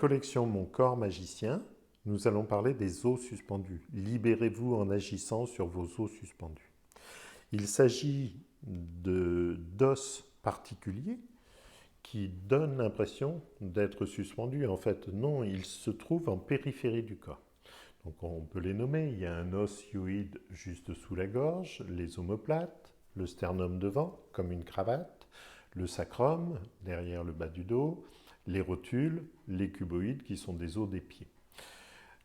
collection Mon corps magicien, nous allons parler des os suspendus. Libérez-vous en agissant sur vos os suspendus. Il s'agit d'os particuliers qui donnent l'impression d'être suspendus. En fait, non, ils se trouvent en périphérie du corps. Donc on peut les nommer. Il y a un os hyoïde juste sous la gorge, les omoplates, le sternum devant, comme une cravate, le sacrum, derrière le bas du dos, les rotules, les cuboïdes, qui sont des os des pieds.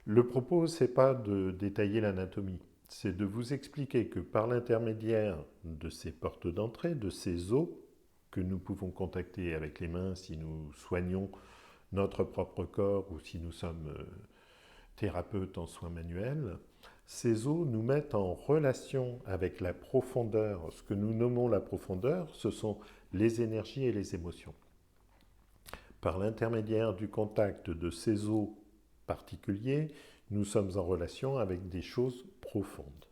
Le propos, ce n'est pas de détailler l'anatomie, c'est de vous expliquer que par l'intermédiaire de ces portes d'entrée, de ces os que nous pouvons contacter avec les mains si nous soignons notre propre corps ou si nous sommes thérapeutes en soins manuels, ces os nous mettent en relation avec la profondeur. Ce que nous nommons la profondeur, ce sont les énergies et les émotions. Par l'intermédiaire du contact de ces os particuliers, nous sommes en relation avec des choses profondes.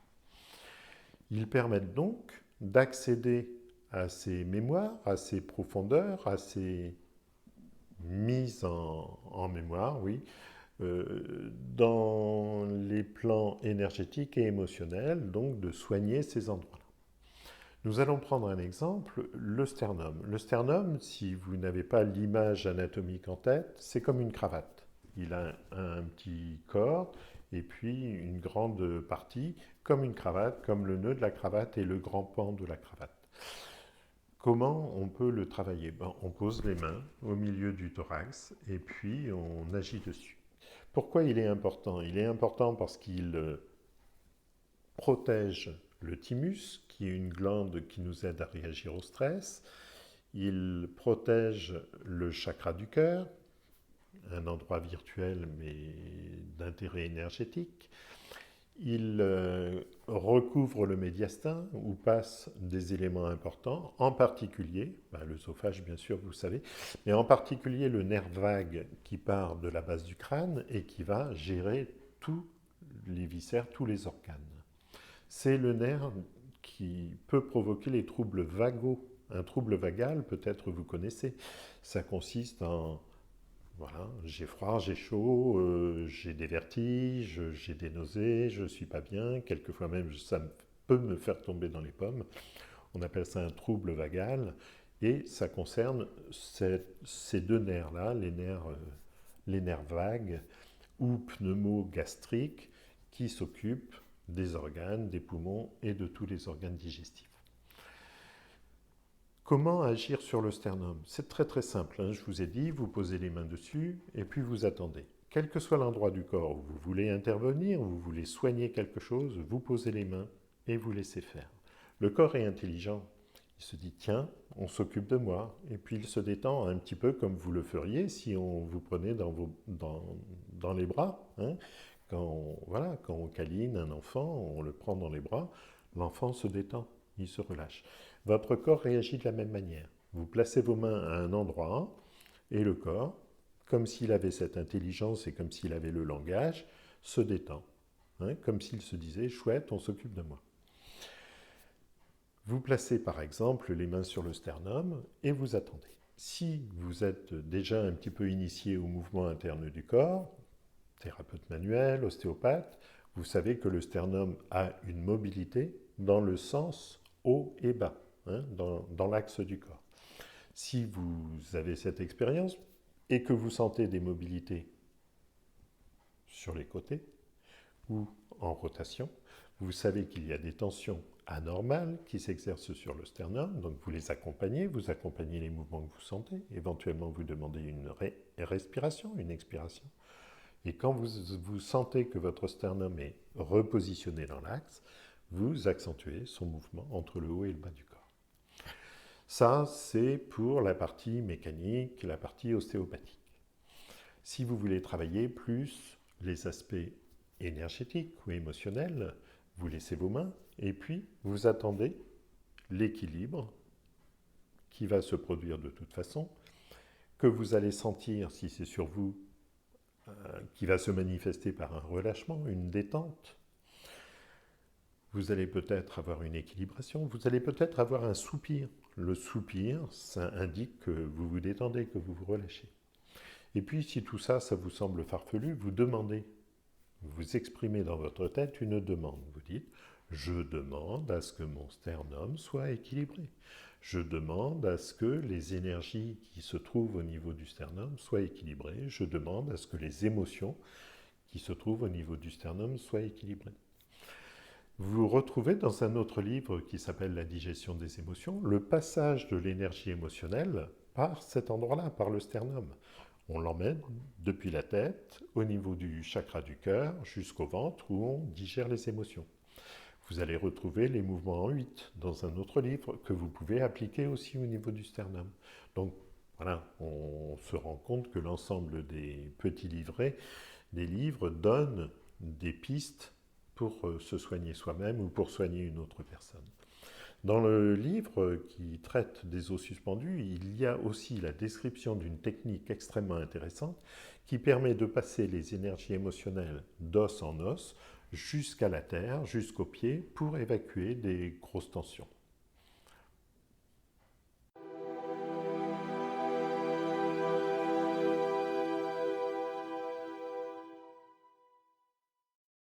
Ils permettent donc d'accéder à ces mémoires, à ces profondeurs, à ces mises en mémoire, oui, dans les plans énergétiques et émotionnels, donc de soigner ces endroits-là. Nous allons prendre un exemple, le sternum. Le sternum, si vous n'avez pas l'image anatomique en tête, c'est comme une cravate. Il a un petit corps et puis une grande partie, comme une cravate, comme le nœud de la cravate et le grand pan de la cravate. Comment on peut le travailler? On pose les mains au milieu du thorax et puis on agit dessus. Pourquoi il est important? Il est important parce qu'il protège le thymus, qui est une glande qui nous aide à réagir au stress. Il protège le chakra du cœur, un endroit virtuel mais d'intérêt énergétique. Il recouvre le médiastin où passent des éléments importants, en particulier, l'œsophage bien sûr vous savez, mais en particulier le nerf vague qui part de la base du crâne et qui va gérer tous les viscères, tous les organes. C'est le nerf qui peut provoquer les troubles vagaux. Un trouble vagal, peut-être vous connaissez, ça consiste en voilà, j'ai froid, j'ai chaud, j'ai des vertiges, j'ai des nausées, je ne suis pas bien, quelquefois même ça peut me faire tomber dans les pommes. On appelle ça un trouble vagal et ça concerne ces deux nerfs-là, les nerfs vagues ou pneumogastriques qui s'occupent des organes, des poumons et de tous les organes digestifs. Comment agir sur le sternum? C'est très très simple, hein. Je vous ai dit, vous posez les mains dessus et puis vous attendez. Quel que soit l'endroit du corps où vous voulez intervenir, vous voulez soigner quelque chose, vous posez les mains et vous laissez faire. Le corps est intelligent. Il se dit, tiens, on s'occupe de moi. Et puis il se détend un petit peu comme vous le feriez si on vous prenait dans les bras. Hein. Quand on câline un enfant, on le prend dans les bras, l'enfant se détend, il se relâche. Votre corps réagit de la même manière. Vous placez vos mains à un endroit et le corps, comme s'il avait cette intelligence et comme s'il avait le langage, se détend. Hein, comme s'il se disait, chouette, on s'occupe de moi. Vous placez par exemple les mains sur le sternum et vous attendez. Si vous êtes déjà un petit peu initié au mouvement interne du corps, thérapeute manuel, ostéopathe, vous savez que le sternum a une mobilité dans le sens haut et bas, hein, dans l'axe du corps. Si vous avez cette expérience et que vous sentez des mobilités sur les côtés ou en rotation, vous savez qu'il y a des tensions anormales qui s'exercent sur le sternum, donc vous les accompagnez, vous accompagnez les mouvements que vous sentez, éventuellement vous demandez une respiration, une expiration. Et quand vous sentez que votre sternum est repositionné dans l'axe, vous accentuez son mouvement entre le haut et le bas du corps. Ça, c'est pour la partie mécanique, la partie ostéopathique. Si vous voulez travailler plus les aspects énergétiques ou émotionnels, vous laissez vos mains et puis vous attendez l'équilibre qui va se produire de toute façon, que vous allez sentir si c'est sur vous, qui va se manifester par un relâchement, une détente. Vous allez peut-être avoir une équilibration, vous allez peut-être avoir un soupir. Le soupir, ça indique que vous vous détendez, que vous vous relâchez. Et puis, si tout ça, ça vous semble farfelu, vous demandez, vous exprimez dans votre tête une demande. Vous dites, je demande à ce que mon sternum soit équilibré. Je demande à ce que les énergies qui se trouvent au niveau du sternum soient équilibrées. Je demande à ce que les émotions qui se trouvent au niveau du sternum soient équilibrées. Vous vous retrouvez dans un autre livre qui s'appelle La digestion des émotions, le passage de l'énergie émotionnelle par cet endroit-là, par le sternum. On l'emmène depuis la tête, au niveau du chakra du cœur, jusqu'au ventre, où on digère les émotions. Vous allez retrouver les mouvements en 8 dans un autre livre que vous pouvez appliquer aussi au niveau du sternum. Donc voilà, on se rend compte que l'ensemble des petits livrets, des livres, donnent des pistes pour se soigner soi-même ou pour soigner une autre personne. Dans le livre qui traite des os suspendus, il y a aussi la description d'une technique extrêmement intéressante qui permet de passer les énergies émotionnelles d'os en os jusqu'à la terre, jusqu'aux pieds, pour évacuer des grosses tensions.